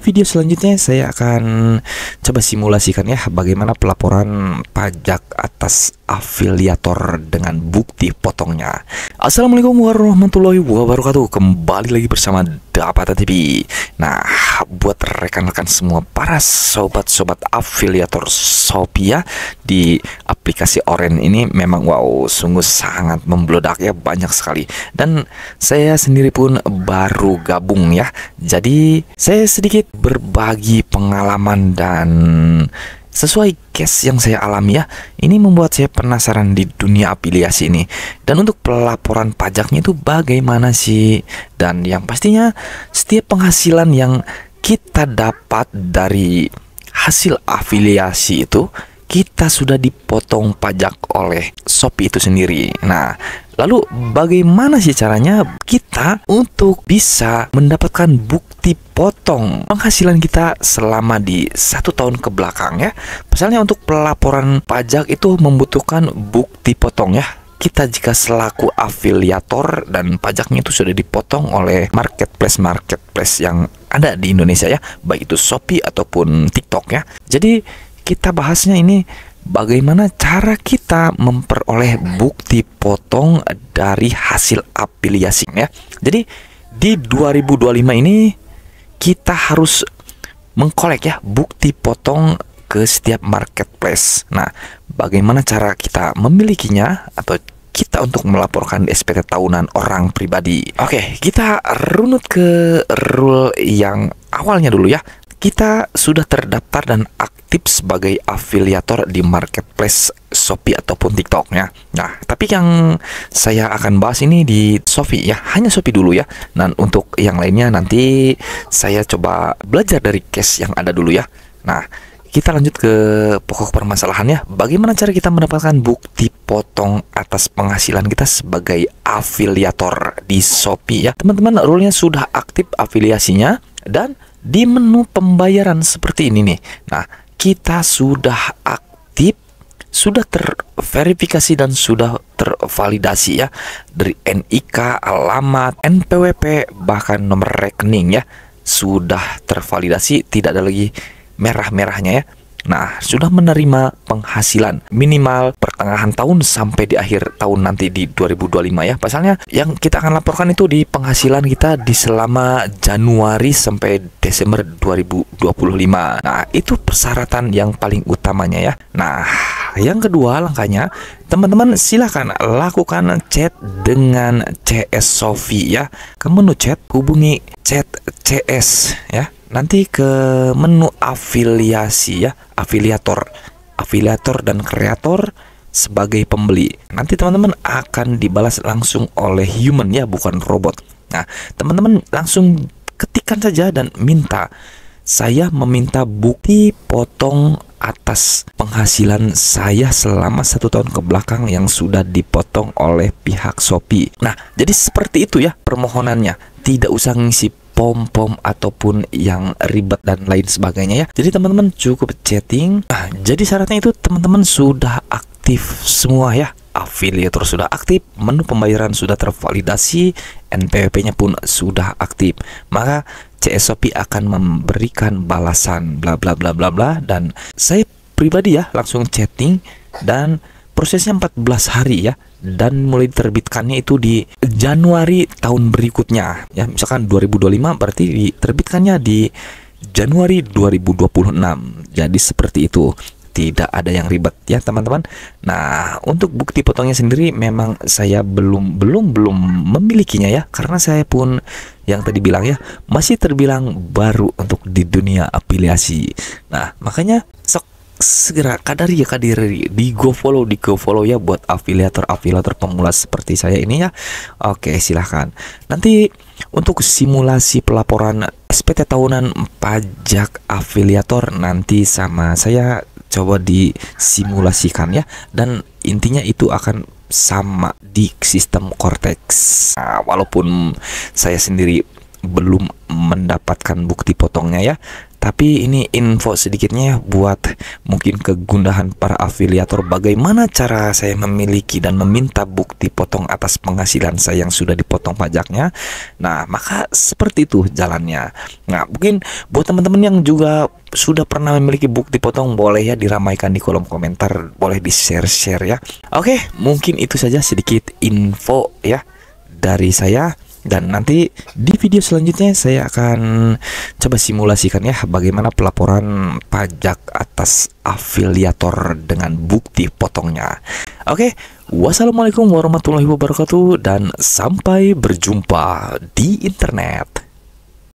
video selanjutnya saya akan coba simulasikan ya bagaimana pelaporan pajak atas afiliator dengan bukti potongnya. Assalamualaikum warahmatullahi wabarakatuh. Kembali lagi bersama Dapatan TV. Nah, buat rekan-rekan semua para sobat-sobat afiliator Shopee ya, di aplikasi Oren ini memang wow, sungguh sangat membludak ya, banyak sekali. Dan saya sendiri pun baru gabung ya. Jadi saya sedikit berbagi pengalaman dan sesuai case yang saya alami ya. Ini membuat saya penasaran di dunia afiliasi ini. Dan untuk pelaporan pajaknya itu bagaimana sih? Dan yang pastinya setiap penghasilan yang kita dapat dari hasil afiliasi itu kita sudah dipotong pajak oleh Shopee itu sendiri. Nah, lalu bagaimana sih caranya kita untuk bisa mendapatkan bukti potong penghasilan kita selama di 1 tahun ke belakang ya? Misalnya untuk pelaporan pajak itu membutuhkan bukti potong ya. Kita jika selaku afiliator dan pajaknya itu sudah dipotong oleh marketplace yang ada di Indonesia ya, baik itu Shopee ataupun TikTok ya. Jadi kita bahasnya ini bagaimana cara kita memperoleh bukti potong dari hasil afiliasi ya. Jadi di 2025 ini kita harus mengkolek ya bukti potong ke setiap marketplace. Nah, bagaimana cara kita memilikinya atau kita untuk melaporkan SPT tahunan orang pribadi? Oke, kita runut ke rule yang awalnya dulu ya. Kita sudah terdaftar dan aktif sebagai afiliator di marketplace Shopee ataupun TikTok ya. Nah, tapi yang saya akan bahas ini di Shopee ya, hanya Shopee dulu ya. Dan untuk yang lainnya nanti saya coba belajar dari case yang ada dulu ya. Nah, kita lanjut ke pokok permasalahannya. Bagaimana cara kita mendapatkan bukti potong atas penghasilan kita sebagai afiliator di Shopee ya. Teman-teman, rule-nya sudah aktif afiliasinya dan di menu pembayaran seperti ini nih. Nah, kita sudah aktif, sudah terverifikasi dan sudah tervalidasi ya, dari NIK, alamat, NPWP, bahkan nomor rekening ya, sudah tervalidasi, tidak ada lagi merah-merahnya ya. Nah, sudah menerima penghasilan minimal pertengahan tahun sampai di akhir tahun nanti di 2025 ya. Pasalnya yang kita akan laporkan itu di penghasilan kita di selama Januari sampai Desember 2025. Nah, itu persyaratan yang paling utamanya ya. Nah, yang kedua langkahnya, teman-teman silahkan lakukan chat dengan CS Shopee ya. Ke menu chat, hubungi chat CS ya. Nanti ke menu afiliasi ya, afiliator dan kreator sebagai pembeli. Nanti teman-teman akan dibalas langsung oleh human ya, bukan robot. Nah, teman-teman langsung ketikkan saja dan minta, saya meminta bukti potong atas penghasilan saya selama 1 tahun ke belakang yang sudah dipotong oleh pihak Shopee. Nah, jadi seperti itu ya permohonannya. Tidak usah ngisi pom-pom ataupun yang ribet dan lain sebagainya ya. Jadi teman-teman cukup chatting. Nah, jadi syaratnya itu teman-teman sudah aktif semua ya. Afiliator sudah aktif, menu pembayaran sudah tervalidasi, NPWP-nya pun sudah aktif. Maka CS Shopee akan memberikan balasan bla bla bla bla bla, dan saya pribadi ya langsung chatting dan prosesnya 14 hari ya, dan mulai diterbitkannya itu di Januari tahun berikutnya ya. Misalkan 2025 berarti diterbitkannya di Januari 2026. Jadi seperti itu, tidak ada yang ribet ya teman-teman. Nah, untuk bukti potongnya sendiri memang saya belum memilikinya ya, karena saya pun yang tadi bilang ya masih terbilang baru untuk di dunia afiliasi. Nah, makanya segera kadari di go follow ya buat afiliator pemula seperti saya ini ya. Oke, silahkan. Nanti untuk simulasi pelaporan SPT tahunan pajak afiliator nanti sama saya coba disimulasikan ya, dan intinya itu akan sama di sistem Cortex. Nah, walaupun saya sendiri belum mendapatkan bukti potongnya ya, Tapi ini info sedikitnya buat mungkin kegundahan para afiliator, bagaimana cara saya memiliki dan meminta bukti potong atas penghasilan saya yang sudah dipotong pajaknya. Nah, maka seperti itu jalannya. Nah, mungkin buat teman-teman yang juga sudah pernah memiliki bukti potong, boleh ya diramaikan di kolom komentar, boleh di-share-share ya. Oke, mungkin itu saja sedikit info ya dari saya. Dan nanti di video selanjutnya saya akan coba simulasikan ya bagaimana pelaporan pajak atas afiliator dengan bukti potongnya. Oke, wassalamualaikum warahmatullahi wabarakatuh dan sampai berjumpa di internet.